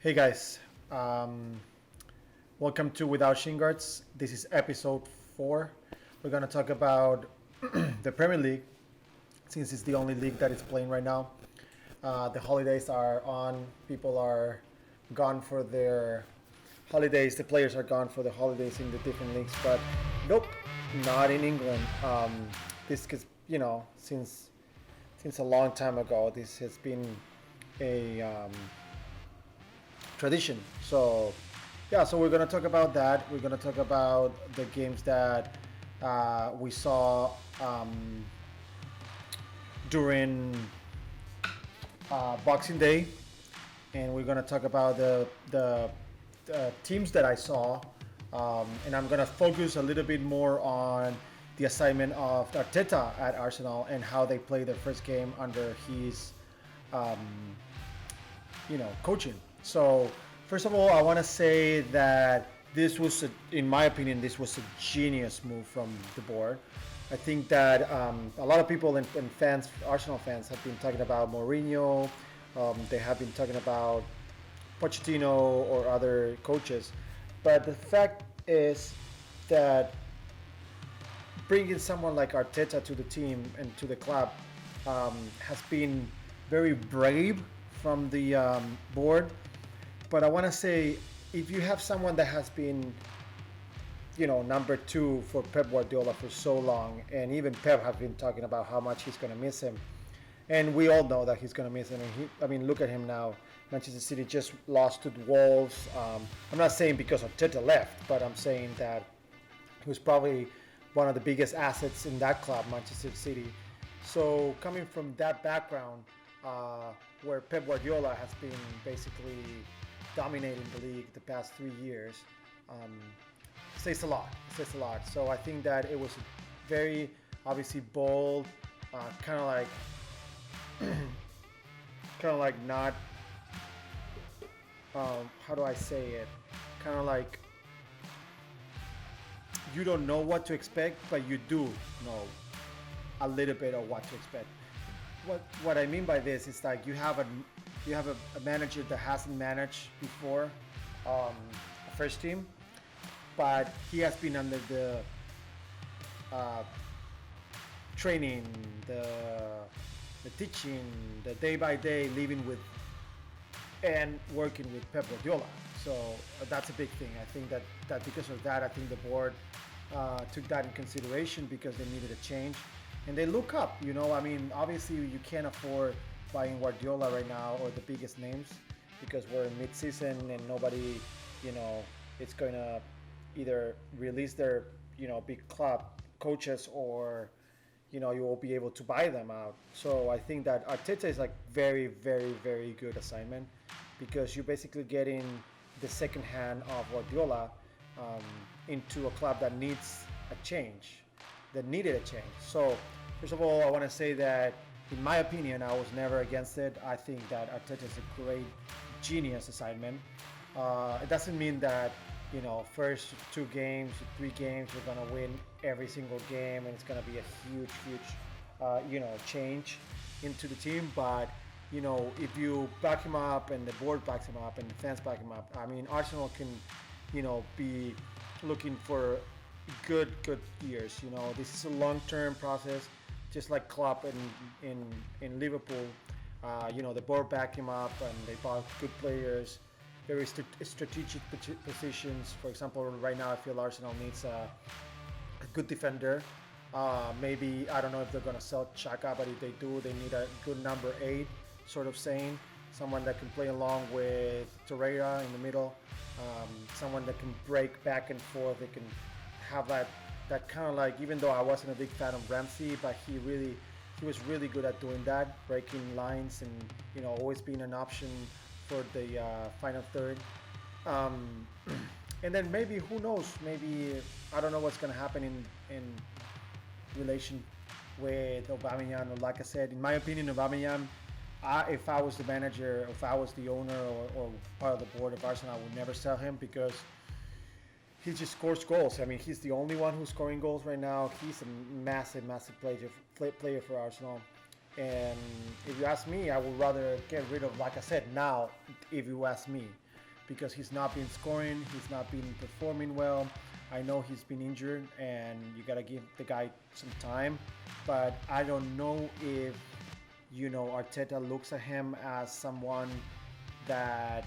Hey guys, um, welcome to Without Shin Guards. This is episode 4. We're going to talk about the Premier League since it's the only league that is playing right now. The holidays are on, people are gone for their holidays, the players are gone for the holidays in the different leagues, but nope, not in England. This is, since a long time ago, this has been a tradition. So, yeah, so we're going to talk about that. We're going to talk about the games that we saw during Boxing Day, and we're going to talk about the teams that I saw. And I'm going to focus a little bit more on the assignment of Arteta at Arsenal and how they play their first game under his coaching. So first of all, I want to say that in my opinion, this was a genius move from the board. I think that a lot of people and fans, Arsenal fans, have been talking about Mourinho. They have been talking about Pochettino or other coaches, but the fact is that bringing someone like Arteta to the team and to the club has been very brave from the board. But I want to say, if you have someone that has been, number 2 for Pep Guardiola for so long, and even Pep has been talking about how much he's going to miss him, and we all know that he's going to miss him. And look at him now. Manchester City just lost to the Wolves. I'm not saying because Arteta left, but I'm saying that he was probably one of the biggest assets in that club, Manchester City. So coming from that background, where Pep Guardiola has been basically dominating the league the past 3 years, says a lot. It says a lot. So I think that it was very obviously bold, kind of like, not. How do I say it? Kind of like you don't know what to expect, but you do know a little bit of what to expect. What I mean by this is like you have a manager that hasn't managed before a first team, but he has been under the training, the teaching, the day by day living with and working with Pep Guardiola. So that's a big thing. I think that because of that, I think the board took that in consideration because they needed a change. And they look up, obviously you can't afford buying Guardiola right now or the biggest names because we're in mid-season and nobody, is going to either release their, big club coaches or, you won't be able to buy them out. So I think that Arteta is like very, very, very good assignment because you're basically getting the second hand of Guardiola into a club that needs a change, that needed a change. So first of all, I want to say that in my opinion, I was never against it. I think that Arteta is a great genius assignment. It doesn't mean that first 2 games, 3 games, we're gonna win every single game, and it's gonna be a huge, change into the team. But if you back him up, and the board backs him up, and the fans back him up, Arsenal can, be looking for good years. This is a long-term process, just like Klopp in Liverpool. The board backed him up, and they bought good players, very strategic positions. For example, right now I feel Arsenal needs a good defender. Maybe I don't know if they're gonna sell Chaka, but if they do, they need a good number 8, sort of saying someone that can play along with Torreira in the middle, someone that can break back and forth. They can have that kind of like, even though I wasn't a big fan of Ramsey, but he was really good at doing that, breaking lines and always being an option for the final third. And then maybe, who knows, maybe I don't know what's going to happen in relation with Aubameyang. Or like I said, in my opinion, Aubameyang, if I was the manager, if I was the owner or part of the board of Arsenal, I would never sell him because he just scores goals. He's the only one who's scoring goals right now. He's a massive player for Arsenal. And if you ask me, I would rather get rid of, like I said, now, if you ask me. because he's not been scoring, he's not been performing well. I know he's been injured, and you gotta give the guy some time. But I don't know if Arteta looks at him as someone that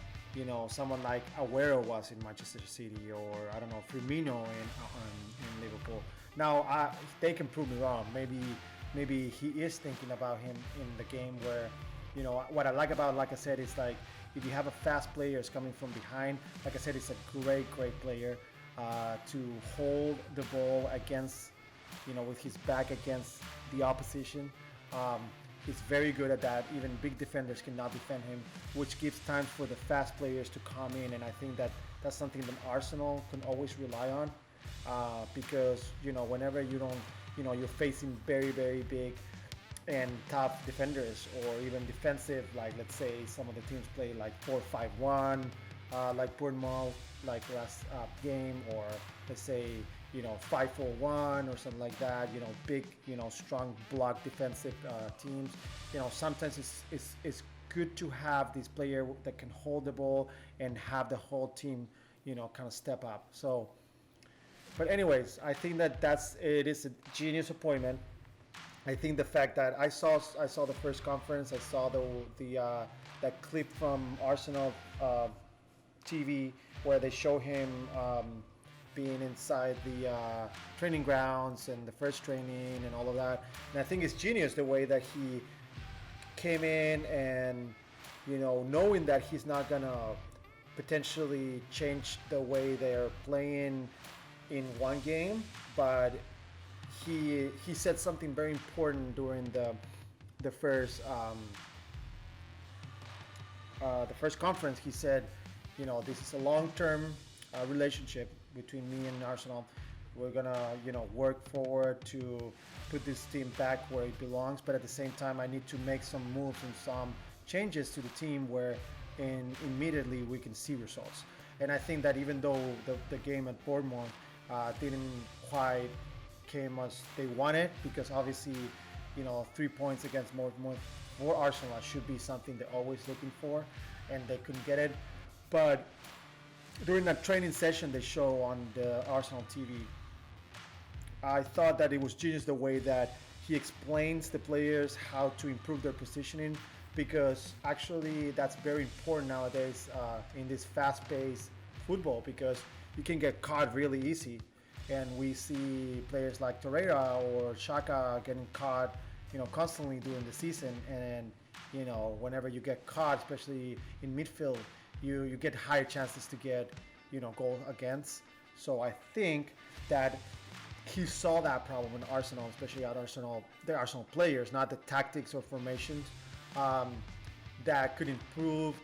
someone like Aguero was in Manchester City, or I don't know, Firmino in Liverpool. Now they can prove me wrong. Maybe he is thinking about him in the game where, what I like about, like I said, is like if you have a fast players coming from behind, like I said, it's a great player to hold the ball against, with his back against the opposition. He's very good at that. Even big defenders cannot defend him, which gives time for the fast players to come in. And I think that that's something that Arsenal can always rely on, because whenever you don't, you're facing very big and tough defenders, or even defensive, like let's say some of the teams play like 4-5-1, like Bournemouth, like last game, or let's say 5-4-1 or something like that. Big, strong block defensive teams. Sometimes it's good to have this player that can hold the ball and have the whole team, kind of step up. So, but anyways, I think that it is a genius appointment. I think the fact that I saw the first conference, I saw that clip from Arsenal TV where they show him being inside the training grounds and the first training and all of that. And I think it's genius the way that he came in, and knowing that he's not gonna potentially change the way they're playing in one game, but he said something very important during the first conference. He said, this is a long-term relationship between me and Arsenal. We're gonna work forward to put this team back where it belongs, but at the same time I need to make some moves and some changes to the team where immediately we can see results. And I think that even though the game at Bournemouth didn't quite came as they wanted, because obviously 3 points against more for Arsenal should be something they're always looking for, and they couldn't get it. But during that training session they show on the Arsenal TV, I thought that it was genius the way that he explains the players how to improve their positioning, because actually that's very important nowadays in this fast-paced football, because you can get caught really easy. And we see players like Torreira or Xhaka getting caught, constantly during the season. And whenever you get caught, especially in midfield, you get higher chances to get, goal against. So I think that he saw that problem in Arsenal, especially at Arsenal, the Arsenal players, not the tactics or formations, that could improve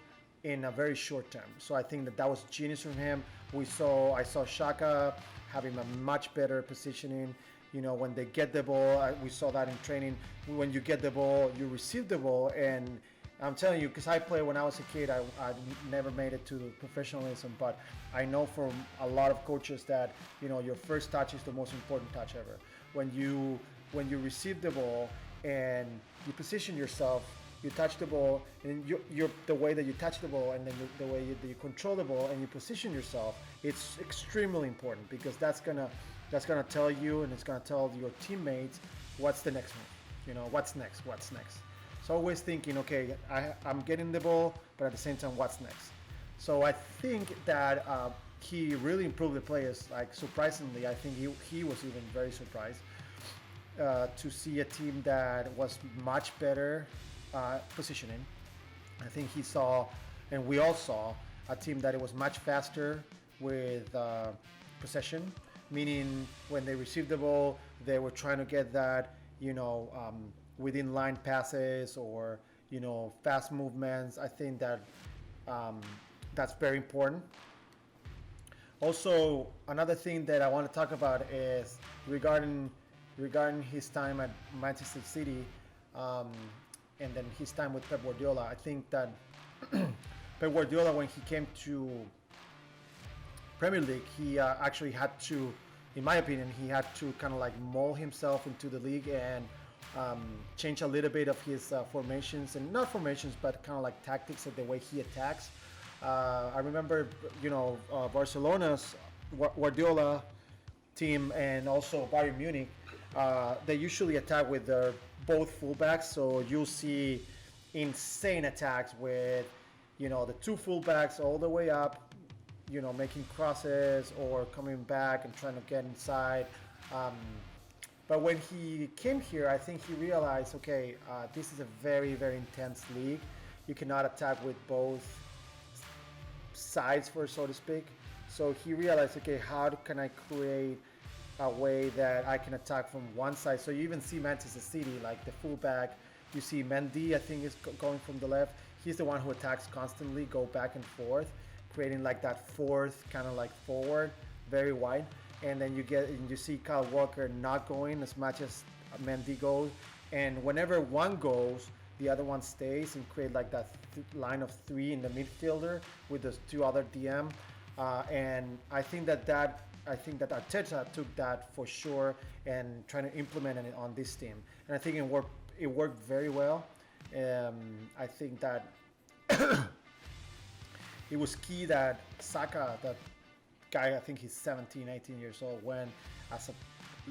in a very short term. So I think that was genius from him. I saw Xhaka having a much better positioning. When they get the ball, we saw that in training. When you get the ball, you receive the ball, and I'm telling you, because I played when I was a kid, I never made it to professionalism, but I know from a lot of coaches that your first touch is the most important touch ever. When you receive the ball and you position yourself, you touch the ball, and you're the way that you touch the ball, and then the way that you control the ball and you position yourself, it's extremely important, because that's gonna tell you, and it's gonna tell your teammates what's the next move. What's next. So always thinking, okay, I'm getting the ball, but at the same time, what's next? So I think that he really improved the players. Like, surprisingly, I think he was even very surprised to see a team that was much better positioning. I think he saw, and we all saw, a team that it was much faster with possession, meaning when they received the ball, they were trying to get that, within line passes, or fast movements. I think that that's very important. Also, another thing that I want to talk about is regarding his time at Manchester City, and then his time with Pep Guardiola. I think that Pep Guardiola, when he came to Premier League, he actually had to, in my opinion, he had to kind of like mold himself into the league and change a little bit of his formations, and not formations, but kind of like tactics of the way he attacks. I remember, Barcelona's Guardiola team and also Bayern Munich. They usually attack with their both fullbacks, so you'll see insane attacks with, the two fullbacks all the way up, making crosses or coming back and trying to get inside. Um, but when he came here, I think he realized, okay, this is a very, very intense league. You cannot attack with both sides, for so to speak. So he realized, okay, how can I create a way that I can attack from one side? So you even see Manchester City, like the fullback. You see Mendy, I think, is going from the left. He's the one who attacks constantly, go back and forth, creating like that fourth kind of like forward, very wide. And then you see Kyle Walker not going as much as Mendy goes. And whenever one goes, the other one stays and create like that line of three in the midfielder with those two other DM. And I think that Arteta took that for sure and trying to implement it on this team. And I think it worked very well. I think that it was key that Saka, that guy, I think he's 17, 18 years old, went as a,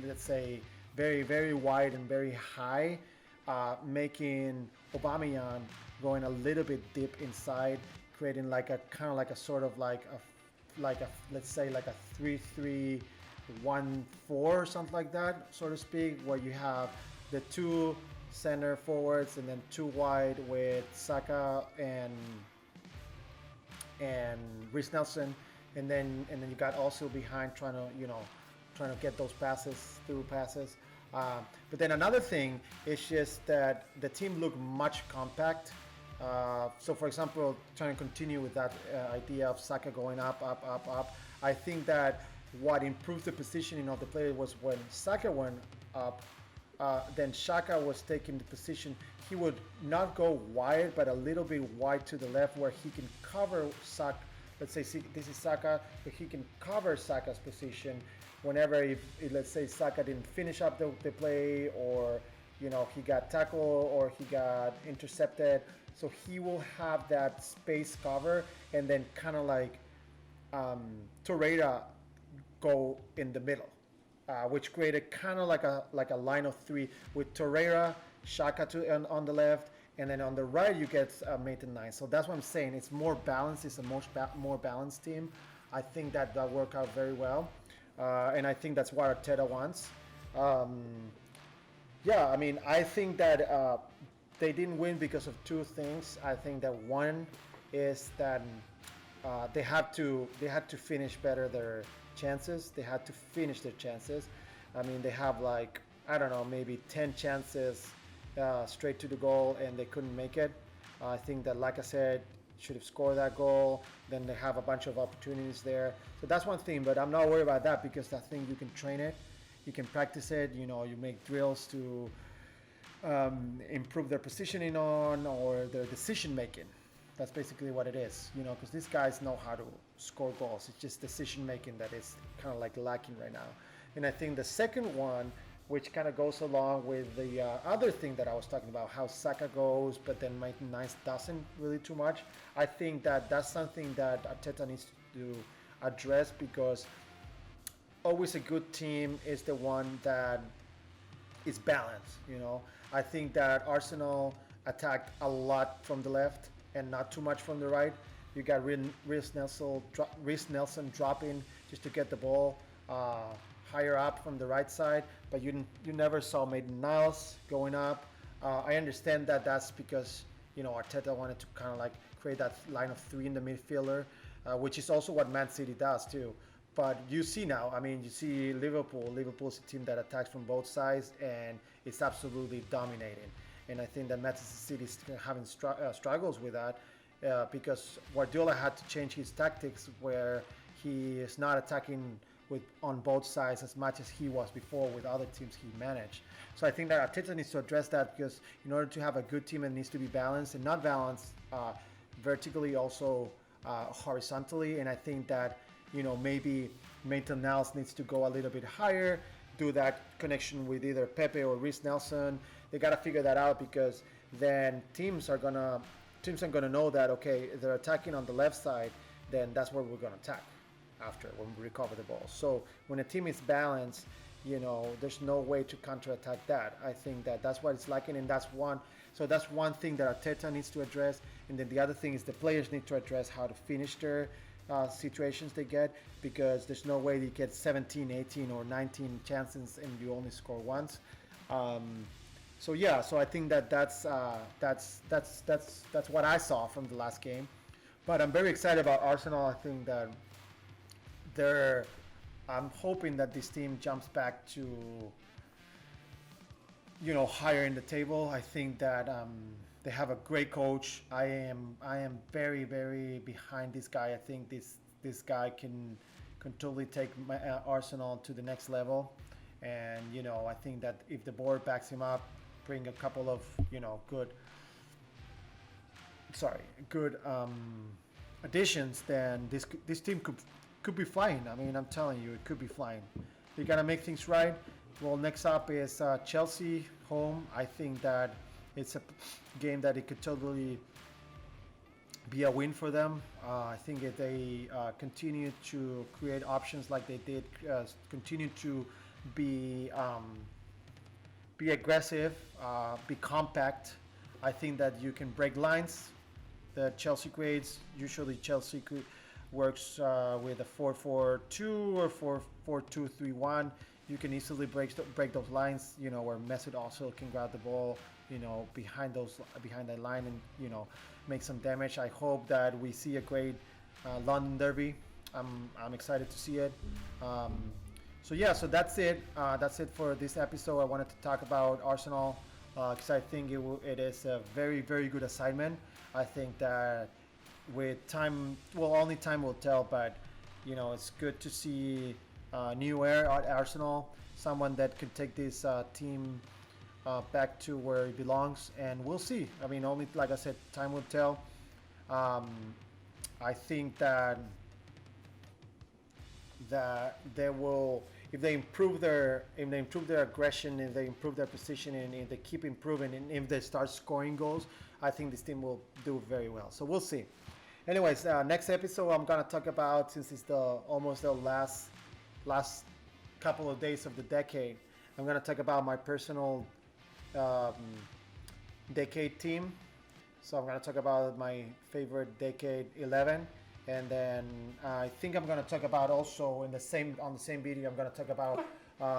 let's say, very, very wide and very high, making Aubameyang going a little bit deep inside, creating like a kind of like a sort of like a let's say like a 3-3-1-4 or something like that, so to speak, where you have the two center forwards and then two wide with Saka and Reece Nelson, and then you got also behind trying to get those through passes. But then another thing is just that the team looked much compact. So for example, trying to continue with that idea of Saka going up, up, up, up. I think that what improved the positioning of the player was when Saka went up, then Xhaka was taking the position. He would not go wide, but a little bit wide to the left where he can cover Saka. Let's say this is Saka, but he can cover Saka's position whenever, if let's say Saka didn't finish up the play, or he got tackled or he got intercepted. So he will have that space cover, and then kind of like Torreira go in the middle, which created kind of like a line of three with Torreira, Xhaka on the left, and then on the right you get Maitland-Niles. So that's what I'm saying. It's more balanced. It's a more balanced team. I think that worked out very well, and I think that's what Arteta wants. Yeah, I mean, I think that they didn't win because of two things. I think that one is that they had to finish better their chances. They had to finish their chances. I mean, they have like, I don't know, maybe 10 chances straight to the goal, and they couldn't make it. I think that, like I said, should have scored that goal. Then they have a bunch of opportunities there. So that's one thing, but I'm not worried about that because I think you can train it. You can practice it. You make drills to improve their positioning or their decision making. That's basically what it is, because these guys know how to score goals. It's just decision making that is kind of like lacking right now. And I think the second one, which kind of goes along with the other thing that I was talking about, how Saka goes, but then Maitland-Niles doesn't really too much. I think that that's something that Arteta needs to address, because always a good team is the one that is balanced. I think that Arsenal attacked a lot from the left and not too much from the right. You got Reece Nelson dropping just to get the ball higher up from the right side, but you never saw Maitland-Niles going up. I understand that that's because Arteta wanted to kind of like create that line of three in the midfielder, which is also what Man City does too. But you see now, I mean, you see Liverpool. Liverpool's a team that attacks from both sides, and it's absolutely dominating. And I think that Manchester City is having struggles with that because Guardiola had to change his tactics, where he is not attacking on both sides as much as he was before with other teams he managed. So I think that Arteta needs to address that, because in order to have a good team, it needs to be balanced, and not balanced vertically, also horizontally. And I think that maybe Maitland-Niles needs to go a little bit higher, do that connection with either Pepe or Reece Nelson. They got to figure that out, because then teams are gonna teams are going to know that, okay, if they're attacking on the left side, then that's where we're going to attack after when we recover the ball. So when a team is balanced, there's no way to counterattack that. I think that that's what it's lacking, and that's one. So that's one thing that Arteta needs to address, and then the other thing is the players need to address how to finish their situations they get, because there's no way you get 17, 18, or 19 chances and you only score once. So yeah, so I think that's what I saw from the last game. But I'm very excited about Arsenal. I think that they're. I'm hoping that this team jumps back to higher in the table. I think that they have a great coach. I am very very behind this guy. I think this guy can totally take Arsenal to the next level. And I think that if the board backs him up, bring a couple of good additions, then this team could be flying. I mean, I'm telling you, it could be flying. They gotta make things right. Well, next up is Chelsea home. I think that it's a game that it could totally be a win for them. I think if they continue to create options like they did, continue to be aggressive, be compact. I think that you can break lines. The Chelsea grades usually Chelsea works with a 4-4-2 or 4-4-2-3-1. You can easily break those lines. Where Mesut also can grab the ball. Behind that line and make some damage. I hope that we see a great London derby. I'm excited to see it. So yeah, so that's it. That's it for this episode. I wanted to talk about Arsenal because I think it is a very very good assignment. I think that with time, well, only time will tell, but it's good to see new air at Arsenal, someone that can take this team back to where it belongs, and we'll see. I mean, only like I said, time will tell. I think that they will, if they improve their aggression, if they improve their positioning, if they keep improving, and if they start scoring goals, I think this team will do very well. So we'll see. Anyways, next episode I'm gonna talk about, since it's almost the last couple of days of the decade, I'm gonna talk about my personal decade team. So I'm gonna talk about my favorite decade 11, and then I think I'm gonna talk about also on the same video. I'm gonna talk about